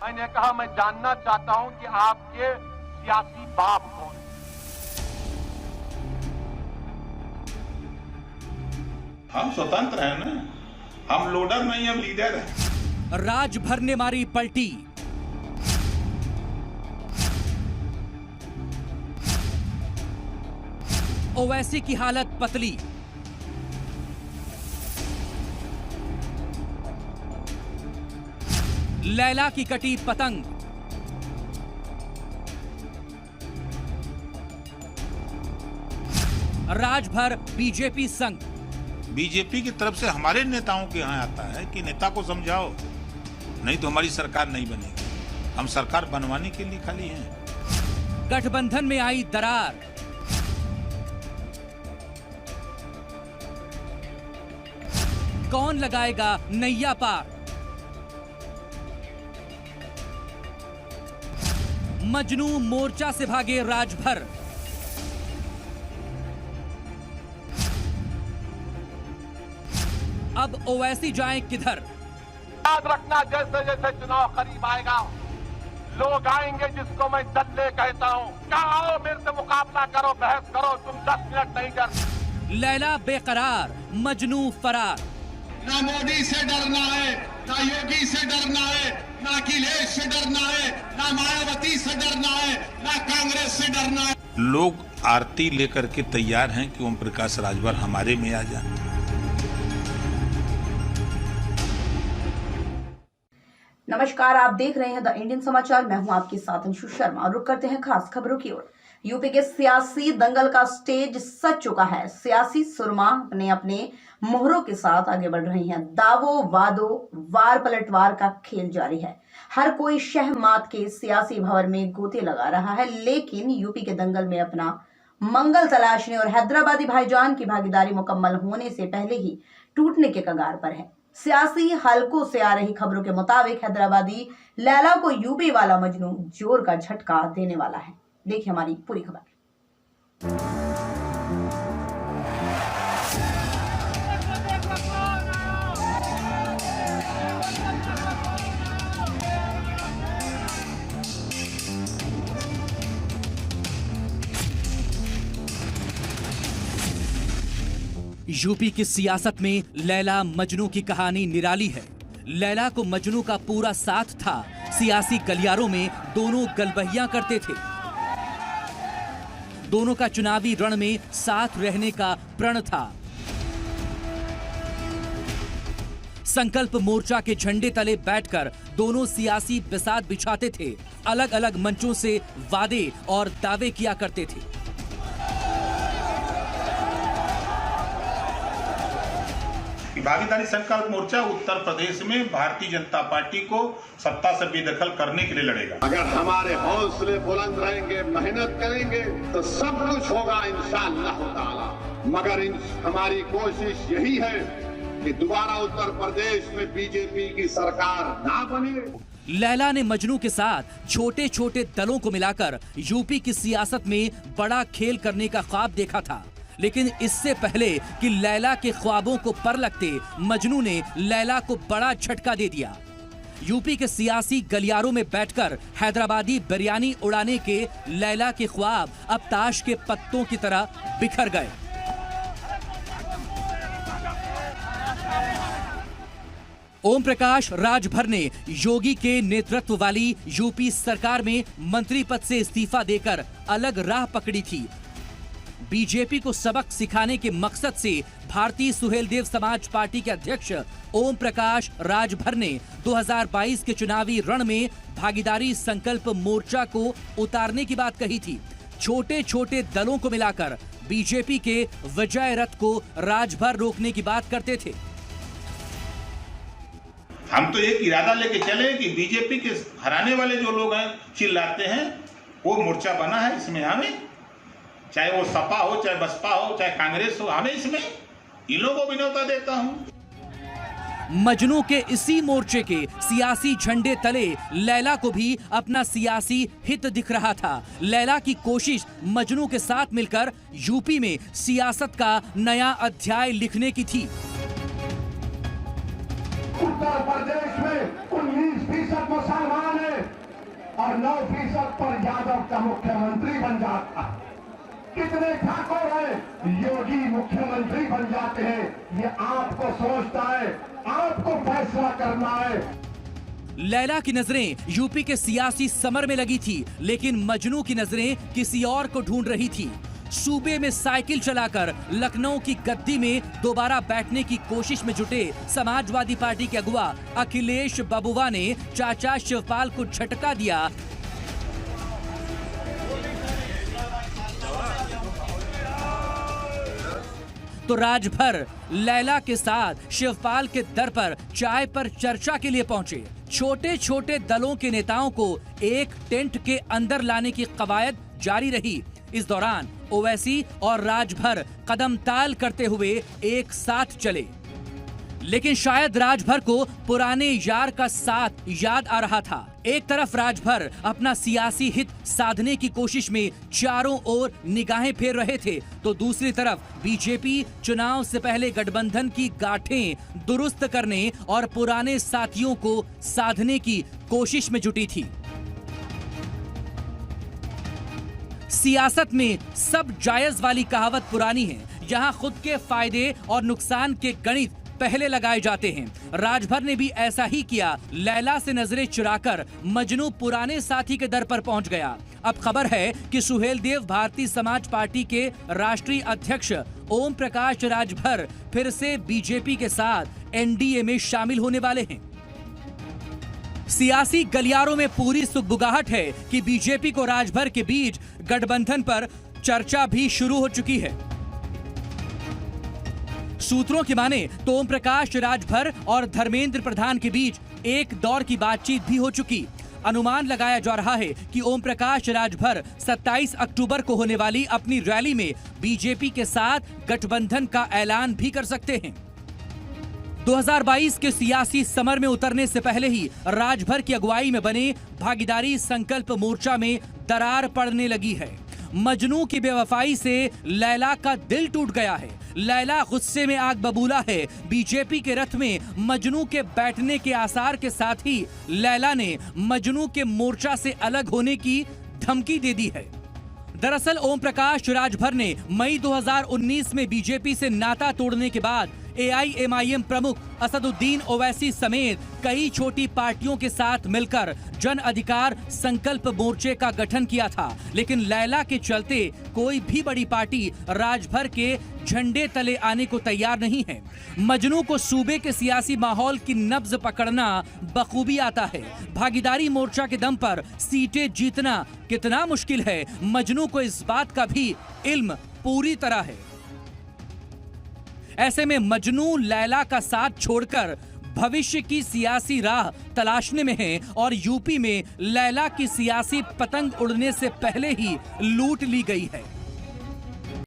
मैंने कहा मैं जानना चाहता हूं कि आपके सियासी बाप कौन। हम स्वतंत्र हैं ना, हम लोडर नहीं, हम लीडर हैं। राजभर ने मारी पलटी। ओवैसी की हालत पतली। लैला की कटी पतंग। राजभर बीजेपी संग। बीजेपी की तरफ से हमारे नेताओं के यहाँ आता है कि नेता को समझाओ, नहीं तो हमारी सरकार नहीं बनेगी। हम सरकार बनवाने के लिए खाली हैं। गठबंधन में आई दरार। कौन लगाएगा नैया पार? मजनू मोर्चा से भागे राजभर। अब ओवैसी जाएं किधर? याद रखना, जैसे जैसे चुनाव करीब आएगा लोग आएंगे जिसको मैं दल्ले कहता हूं। क्या आओ मेरे से मुकाबला करो, बहस करो, तुम 10 मिनट नहीं कर। लैला बेकरार, मजनू फरार। ना मोदी से डरना है, ना योगी से डरना है, ना अखिलेश से डरना है, ना मायावती से डरना है, ना कांग्रेस से डरना है। लोग आरती लेकर के तैयार हैं कि ओम प्रकाश राजभर हमारे में आ जाए। नमस्कार, आप देख रहे हैं द इंडियन समाचार। मैं हूं आपके साथ अंशु शर्मा। रुक करते हैं खास खबरों की ओर। यूपी के सियासी दंगल का स्टेज सज चुका है। सियासी सुरमा अपने मोहरों के साथ आगे बढ़ रही हैं। दावों वादों वार पलटवार का खेल जारी है। हर कोई शहमात के सियासी भंवर में गोते लगा रहा है, लेकिन यूपी के दंगल में अपना मंगल तलाशने और हैदराबादी भाईजान की भागीदारी मुकम्मल होने से पहले ही टूटने के कगार पर है। सियासी हलकों से आ रही खबरों के मुताबिक हैदराबादी लैला को यूपी वाला मजनू जोर का झटका देने वाला है। देखिए हमारी पूरी खबर। यूपी की सियासत में लैला मजनू की कहानी निराली है। लैला को मजनू का पूरा साथ था। सियासी गलियारों में दोनों गलबहियां करते थे। दोनों का चुनावी रण में साथ रहने का प्रण था। संकल्प मोर्चा के झंडे तले बैठकर दोनों सियासी बिसात बिछाते थे। अलग अलग मंचों से वादे और दावे किया करते थे। भागीदारी संकल्प मोर्चा उत्तर प्रदेश में भारतीय जनता पार्टी को सत्ता से बेदखल करने के लिए लड़ेगा। अगर हमारे हौसले बुलंद रहेंगे, मेहनत करेंगे तो सब कुछ होगा इंशाअल्लाह ताला। मगर हमारी कोशिश यही है कि दोबारा उत्तर प्रदेश में बीजेपी की सरकार ना बने। लैला ने मजनू के साथ छोटे छोटे दलों को मिलाकर यूपी की सियासत में बड़ा खेल करने का ख्वाब देखा था, लेकिन इससे पहले कि लैला के ख्वाबों को पर लगते मजनू ने लैला को बड़ा झटका दे दिया। यूपी के सियासी गलियारों में बैठकर हैदराबादी बिरयानी उड़ाने के लैला के ख्वाब अब ताश के पत्तों की तरह बिखर गए। ओम प्रकाश राजभर ने योगी के नेतृत्व वाली यूपी सरकार में मंत्री पद से इस्तीफा देकर अलग राह पकड़ी थी। बीजेपी को सबक सिखाने के मकसद से भारतीय सुहेलदेव समाज पार्टी के अध्यक्ष ओम प्रकाश राजभर ने 2022 के चुनावी रण में भागीदारी संकल्प मोर्चा को उतारने की बात कही थी। छोटे छोटे दलों को मिलाकर बीजेपी के विजय रथ को राजभर रोकने की बात करते थे। हम तो एक इरादा लेके चले कि बीजेपी के हराने वाले जो लोग हैं, चिल्लाते हैं, वो मोर्चा बना है, इसमें हमें, चाहे वो सपा हो, चाहे बसपा हो, चाहे कांग्रेस हो, हमें इसमें इन लोगों को भी न्योता देता हूं। मजनू के इसी मोर्चे के सियासी झंडे तले लैला को भी अपना सियासी हित दिख रहा था। लैला की कोशिश मजनू के साथ मिलकर यूपी में सियासत का नया अध्याय लिखने की थी। उत्तर प्रदेश में 19% मुसलमान है, और 9% पर यादव का मुख्यमंत्री बन जाता। कितने ठाकुर हैं योगी मुख्यमंत्री बन जाते हैं। ये आपको सोचता है, आपको फैसला करना है। लैला की नजरें यूपी के सियासी समर में लगी थी, लेकिन मजनू की नजरें किसी और को ढूंढ रही थी। सूबे में साइकिल चलाकर लखनऊ की गद्दी में दोबारा बैठने की कोशिश में जुटे समाजवादी पार्टी के अगुवा अखिलेश बबुआ ने चाचा शिवपाल को झटका दिया। तो राजभर लैला के साथ शिवपाल के दर पर चाय पर चर्चा के लिए पहुंचे। छोटे छोटे दलों के नेताओं को एक टेंट के अंदर लाने की कवायद जारी रही। इस दौरान ओवैसी और राजभर कदम ताल करते हुए एक साथ चले, लेकिन शायद राजभर को पुराने यार का साथ याद आ रहा था। एक तरफ राजभर अपना सियासी हित साधने की कोशिश में चारों ओर निगाहें फेर रहे थे, तो दूसरी तरफ बीजेपी चुनाव से पहले गठबंधन की गांठें दुरुस्त करने और पुराने साथियों को साधने की कोशिश में जुटी थी। सियासत में सब जायज वाली कहावत पुरानी है। यहाँ खुद के फायदे और नुकसान के गणित पहले लगाए जाते हैं। राजभर ने भी ऐसा ही किया। लैला से नजरें चुराकर मजनू पुराने साथी के दर पर पहुंच गया। अब खबर है कि सुहेल देव भारतीय समाज पार्टी के राष्ट्रीय अध्यक्ष ओम प्रकाश राजभर फिर से बीजेपी के साथ एनडीए में शामिल होने वाले हैं। सियासी गलियारों में पूरी सुगबुगाहट है कि बीजेपी को राजभर के बीच गठबंधन पर चर्चा भी शुरू हो चुकी है। सूत्रों की माने तो ओम प्रकाश राजभर और धर्मेंद्र प्रधान के बीच एक दौर की बातचीत भी हो चुकी। अनुमान लगाया जा रहा है कि ओम प्रकाश राजभर 27 अक्टूबर को होने वाली अपनी रैली में बीजेपी के साथ गठबंधन का ऐलान भी कर सकते हैं। 2022 के सियासी समर में उतरने से पहले ही राजभर की अगुवाई में बने भागीदारी संकल्प मोर्चा में दरार पड़ने लगी है। मजनू की बेवफाई से लैला का दिल टूट गया है। लैला गुस्से में आग बबूला है। बीजेपी के रथ में मजनू के बैठने के आसार के साथ ही लैला ने मजनू के मोर्चा से अलग होने की धमकी दे दी है। दरअसल ओम प्रकाश राजभर ने मई 2019 में बीजेपी से नाता तोड़ने के बाद AIMIM प्रमुख असदुद्दीन ओवैसी समेत कई छोटी पार्टियों के साथ मिलकर जन अधिकार संकल्प मोर्चे का गठन किया था, लेकिन लैला के चलते कोई भी बड़ी पार्टी राजभर के झंडे तले आने को तैयार नहीं है। मजनू को सूबे के सियासी माहौल की नब्ज पकड़ना बखूबी आता है। भागीदारी मोर्चा के दम पर सीटें जीतना कितना मुश्किल है, मजनू को इस बात का भी इल्म पूरी तरह है। ऐसे में मजनू लैला का साथ छोड़कर भविष्य की सियासी राह तलाशने में है और यूपी में लैला की सियासी पतंग उड़ने से पहले ही लूट ली गई है।